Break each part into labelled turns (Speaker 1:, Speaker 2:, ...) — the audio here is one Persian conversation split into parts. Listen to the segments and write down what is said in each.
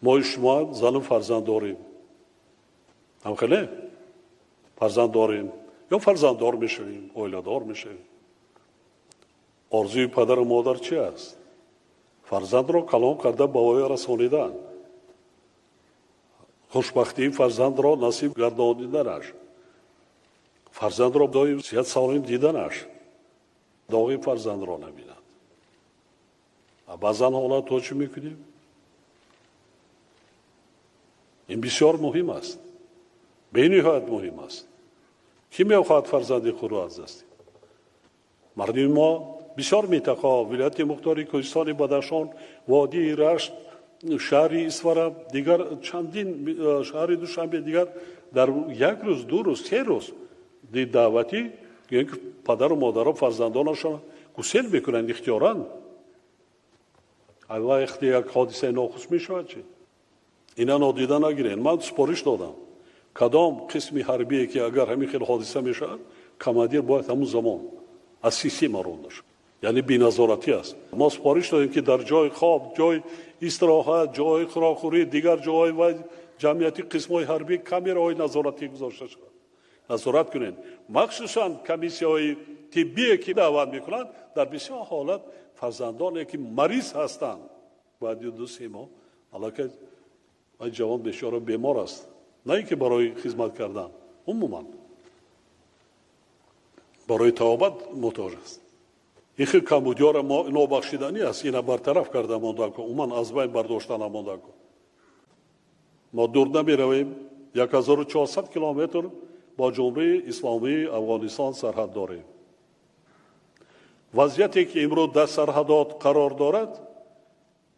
Speaker 1: ما شما زن و فرزند داریم، هم خیلی فرزند داریم یا فرزنددار میشویم، اویلادار میشویم. آرزوی پدر و مادر چی است؟ فرزند را کلام کرده به وی رسانیدن، خوشبختی فرزند را نصیب گردانیدنش، فرزند را دایم صحت سالم دیدنش، داغی فرزند را نبیند. بعضا حالا تو چی میکنیم؟ این بسیار مهم است، به نهایت مهم است. کی میخواهد فرزند خود را از دست دهد؟ مردم ما بسیار منطقه‌ها، ولایت مختاری کوهستان بدخشان، وادی رشت، شهر اسفاره، دیگر چندین شهر دوشنبه دیگر در یک روز، دو روز، سه روز دعوتی که پدر و مادر فرزندانشان گسیل میکنند اختیاراً. اول وقتی یک حادثه ناخوش میشود چی؟ اینا نادیده نگیرین. من سپارش دادم کدام قسم حربی که اگر همین خیلی حادثه میشود، کماندیر باید همون زمان از سیستم راند شد، یعنی بی‌نظارتی است. ما سپارش دادیم که در جای خواب، جای استراحت، جای خوراکخوری، دیگر جای و جمعیتی قسم‌های حربی کامراهای نظارتی گذاشته شد. نظارت کنین. مخصوصاً کمیسی‌های طبی که دعوت میکنند، در بسیار حالت فرزندانی که مریض هستند بعد دو سه ماه علاقه این جوان بسیار بیمار است، نه اینکه برای خدمت کردن، عموما برای توبت محتاج است. این خیلی کمبودیار ما نابخشیدنی است. اینا برطرف کرده مانده که عموما از بین برداشته نمانده که ما دور نمی رویم. 1400 کیلومتر با جمهوری اسلامی افغانستان سرحد داریم. وضعیتی که امروز در سرحدات قرار دارد،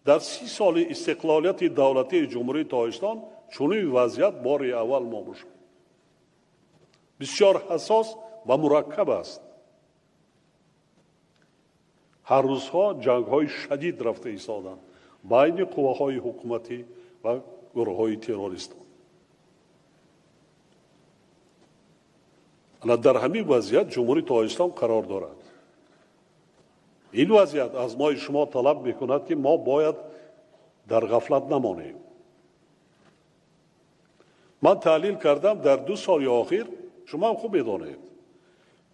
Speaker 1: در 30 سال استقلالیت دولتی جمهوری تاجیکستان چنین وضعیت بار اول ما باشد. بسیار حساس و مرکب است. هر روزها جنگ‌های شدید رفته ایستادند بین قواهای حکومتی و گروه‌های تروریستی. در همین وضعیت جمهوری تاجیکستان قرار دارد. این وضعیت از ما شما طلب میکند که ما باید در غفلت نمانیم. من تحلیل کردم در 2 سال اخیر، شما خوب میدانید،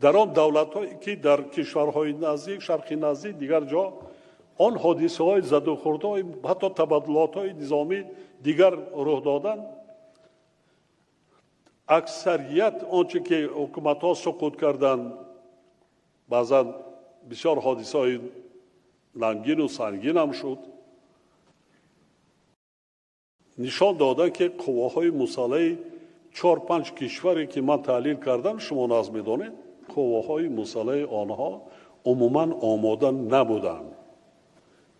Speaker 1: در آن دولت‌هایی که در کشورهای نزدیک، شرق نزدیک، دیگر جا آن حادثه‌های زد و خوردهای، حتی تبادلات‌های نظامی دیگر رخ دادند، اکثریت آنچه که حکومت‌ها سقوط کردند، بعضا بسیار حادثه‌های رنگین و سنگین هم شد، نشان دادن که قواهای مسلح 4-5 کشوری که من تحلیل کردم، شما نظر می‌دانید، قواهای مسلح آنها عموماً آماده نبودند.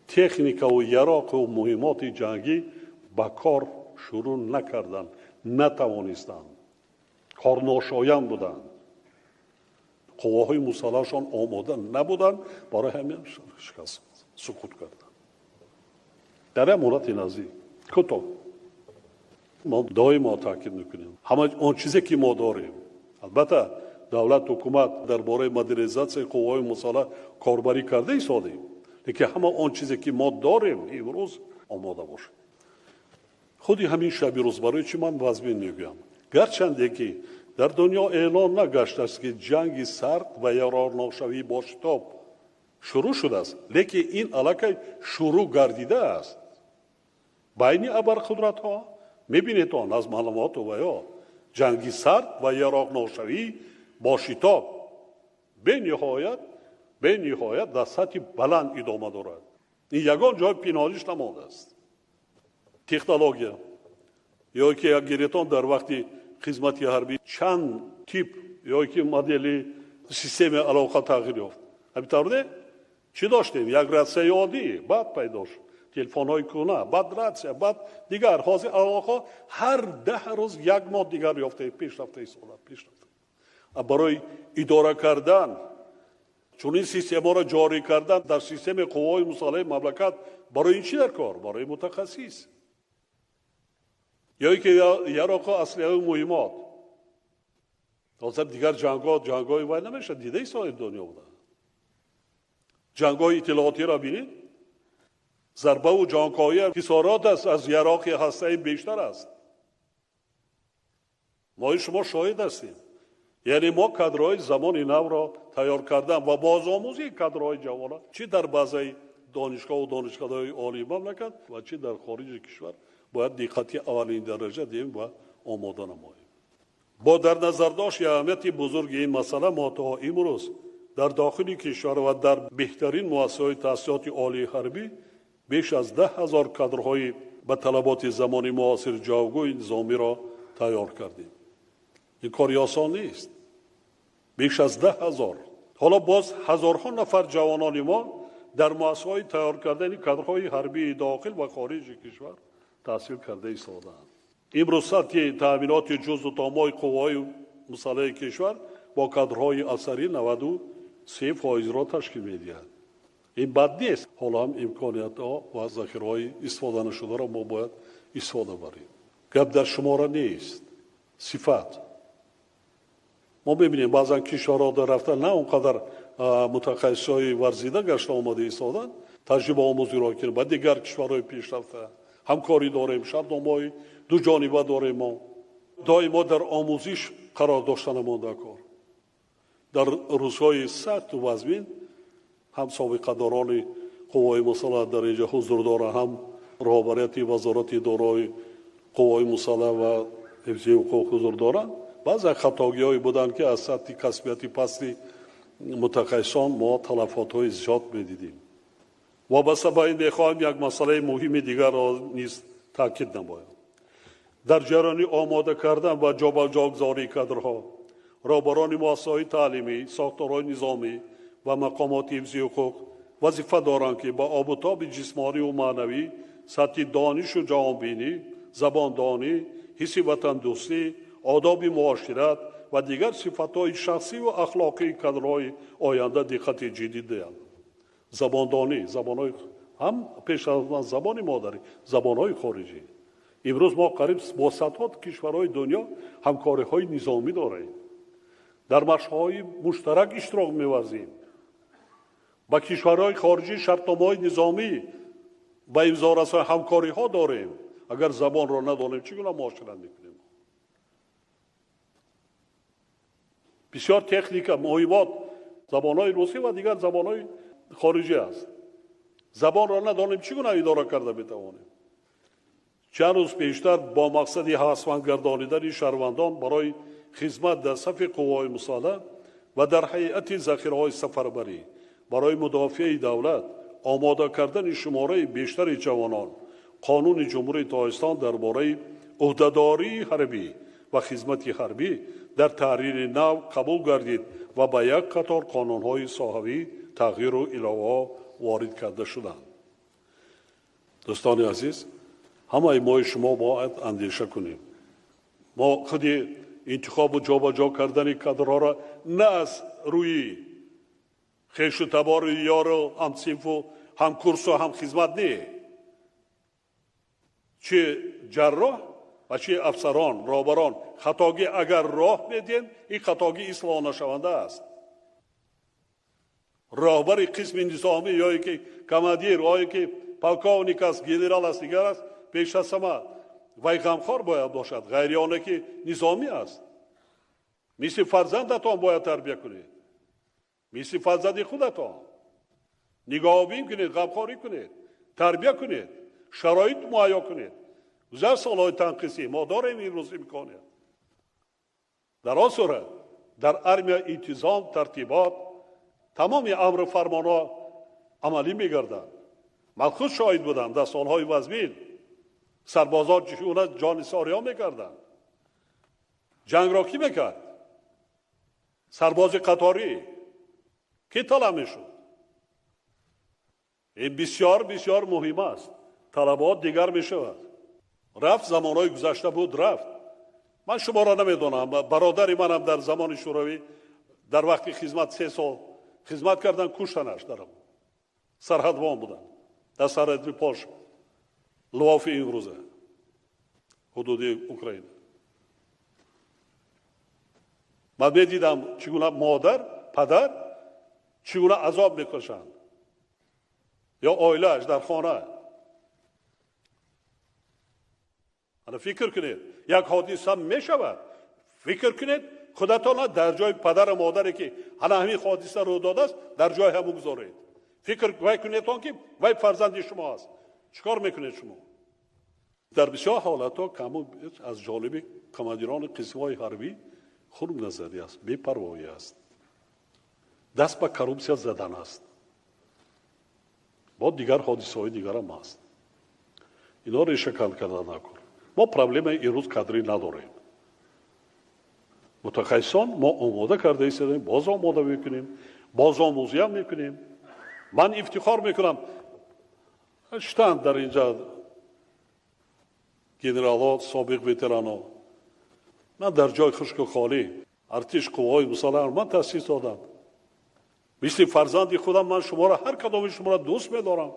Speaker 1: تکنیک و یراق و مهمات جنگی به کار شروع نکردند، نتوانستند، کار ناشایان بودند. قواهای مسلحشان آماده نبودند، برای همین شکست سقوط کردند. در مدت نزدیک کوتاه ما دائما تاکید میکنیم همه آن چیزی که ما داریم، البته دولت حکومت درباره مدرنیزاسیون قوای مسلح کاربری کرده ایستادیم، لیکن همه آن چیزی که ما داریم امروز آماده باشه. خودی همین شب روز برای چی من وزبین میگویم، گرچند که در دنیا اعلان نگشته است که جنگ سرد و یارانشوی با شتاب شروع شده است، لیکن این علاقه شروع گردیده است بین ابرقدرت ها. میبینید آن از معلومات و یا جنگ سرد و یارانشوی با شتاب به نهایت در سطح بلند ادامه دارد. این یگان جای پنهانیش نمانده است. تکنولوژی یا که اگریتون در وقتی خدمتی حربی چند تیپ یا که مدلی سیستم علاقه تغییر یافت. همین طوره چی داشتیم؟ یک رسه عادی، بعد پیدا شد تلفن‌های کونه، بعد رسه، بعد دیگر حاضر علاقه هر 10 روز یک ماه دیگر یافته پیش رفته ایستاد پیش رفته. برای اداره کردن چون این سیستم را جاری کردن در سیستم قوای مسلح مملکت برای این چی در کار؟ برای متخصص یا که یراق اسلحه مهمات. حاضر دیگر جنگ‌های وای نمیشه، دیده ایستاد دنیا بوده. جنگ‌های اطلاعاتی را بینید، ضربه و جانکاهی خسارات است از یراق هسته‌ای بیشتر است. ما شما شاهد هستیم. یعنی ما کادرهای زمان نو را تیار کردن و بازآموزی کادرهای جوانان چی در بعضی دانشگاه و دانشگاه‌های عالی مملکت و چی در خارج کشور باید دقتی اولین درجه دهیم و آماده نماییم. با در نظر داشت اهمیت بزرگ این مسئله ما تا امروز در داخل کشور و در بهترین مؤسسه‌های تحصیلات عالی حربی بیش از 10,000 کادرهای به طلبات زمان معاصر جوگوی نظامی را تیار کردیم. این کاری آسان نیست. بیش از 10,000. حالا باز هزارها نفر جوانان ما در مؤسسه‌های تیار کردن کادرهای حربی داخل و خارج کشور تحصیل کرده ایستاده‌اند. امروز سطح تأمینات جزء و تام‌های قوای مسلح کشور با کادرهای اثری 93% را تشکیل می‌دهد. این بد نیست. حالا هم امکانیت‌ها و ذخیره‌های استفاده نشده را ما باید استفاده بریم. گپ در شماره نیست. صفت. ما ببینیم بعضا کشورها در رفتن نه اونقدر متخصصای ورزیده گشته آمده ایستادن تجربه آموزی را کنیم با دیگر کشورهای پیشرفته همکاری داریم، شرطنامه‌های دو جانبه داریم. ما دائما در آموزش قرار داشتن ما در کار. در روزهای سخت و وزمین هم سابقه داران قوای مسلح در اینجا حضور دارند، هم رهبریت وزارت دارای قوای مسلح و حفظ حقوق حضور دارند. بعض خطاگی‌هایی بودند که از سطح کسبیتی پستی متخصصان ما تلفات‌های زیاد می‌دیدیم. وابسته به این می‌خواهیم یک مسئله مهم دیگر را نیز تاکید نماییم. در جریان آماده کردن و جابجاگذاری کادرها رهبران مؤسسه‌های تعلیمی، ساختارهای نظامی و مقامات حفظ حقوق وظیفه دارند که با آب و تاب جسمانی و معنوی، سطح دانش و جهانبینی، زباندانی، حس وطن دوستی، آداب معاشرت و دیگر صفت‌های شخصی و اخلاقی کادرهای آینده دقت جدی دهند. زباندانی، زبان‌های هم پیش از زبان مادری، زبان‌های خارجی. امروز ما قریب با صدها کشورهای دنیا همکاری‌های نظامی داریم. در مشق‌های مشترک اشتراک می‌ورزیم. با کشورهای خارجی شرطنامه‌های نظامی با امضا رسانی همکاری‌ها داریم. اگر زبان را ندانیم چگونه معاشرت می‌کنیم؟ بسیار تکنیک مهمات زبان‌های روسی و دیگر زبان‌های خارجی است. زبان را ندانیم چگونه اداره کرده بتوانیم؟ چند روز پیشتر با مقصد هوسمند گردانیدن شهروندان برای خدمت در صف قوای مسلح و در هیئت ذخیره‌های سفربری برای مدافع دولت آماده کردن شماره بیشتر جوانان قانون جمهوری تاجیکستان درباره عهدهداری حربی و خدمت حربی در تحریر نو قبول گردید و با یک قطار قانون‌های ساحوی تغییر و علاوه وارد کرده شدند. دوستان عزیز، همه ما شما باید اندیشه کنیم. ما خودی انتخاب و جابجا کردن کادرها را نه از روی خویش و تبار یار و هم صنف و هم کورس و هم خدمت نه. چه جراح و چه افسران، رهبران خطاگی اگر راه بدین این خطاگی اصلاح نشونده است. رهبر قسم نظامی یا که کاماندیر یا که پالکونیک است، گنرال است، دیگر است، پیش از همه وی غمخوار باید باشد، غیریانه که نظامی است. مثل فرزندتان باید تربیت کنید، مثل فرزند خودتان نگاه بین کنید، غمخواری کنید، تربیت کنید، شرایط مهیا کنید. گذشت سالهای تنقیصی ما داریم این روز امکانیت. در آن صورت در ارمی انتظام ترتیبات تمام امر فرمانها عملی می‌گردند. من خود شاهد بودم در سالهای وزمین سربازان چگونه جانثاری‌ها می‌کردند. جنگ را کی می‌کرد؟ سرباز قطاری کی طلب می‌شد؟ این بسیار بسیار مهم است. طلبات دیگر می‌شود. رفت زمانهای گذشته بود رفت. من شما را نمی‌دانم. برادری منم در زمان شوروی در وقت خدمت 3 سال خدمت کردن، کشتنش درم. سرحدوان بودن. در سرحد پاش لواف این روزه حدود اوکراین. من دیدم چگونه مادر، پدر چگونه عذاب میکشند یا عائله‌اش در خانه حالا فکر کنید یک حادثه میشود، فکر کنید خودتان در جای پدر و مادری که حالا همین حادثه رو داده است در جای هم بگذارید. فکر کنید که وای فرزند شما است، چیکار میکنید شما؟ در بسیار حالتها از جانب کماندیران قسم‌های حربی خرم نظری است، بی‌پروایی است، دست به کروپسیا زدن است. با دیگر حادثه‌های دیگر هم است. اینا رو شکل کرده نکن. ما پرابلم امروز کادری نداریم. متخصصان ما آماده کرده ایستادیم، باز آماده میکنیم، باز آموزی هم میکنیم. من افتخار میکنم اشتند در اینجا گنرال‌ها، سابق وتران‌ها، من در جای خشک و خالی ارتش قوای مسلح من تأسیس دادم. مثل فرزند خودم من شما را هر کدام شما را دوست می‌دارم.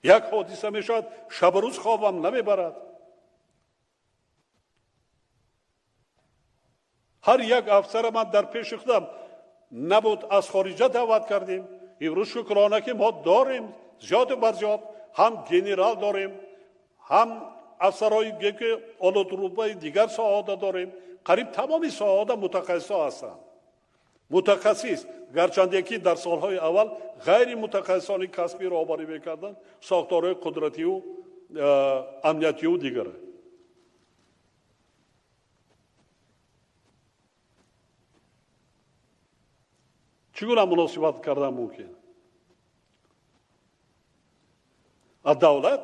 Speaker 1: یک حادثه میشد شب و روز خوابم نمیبرد. هر یک افسر من در پیش خودم نبود از خارجه دعوت کردیم. امروز شکرانه که ما داریم زیاد بر زیاد، هم گنرال داریم، هم افسرهای که اولوتروپای دیگر ساعات داریم. قریب تمامی ساعات متخصص هستند. متخصص گرچند یکی در سالهای اول غیر متخصصانی کسبی را آوری میکردند، ساختارهای قدرتی و امنیتی و دیگره. چگونه مناسبت کردن ممکن؟ دولت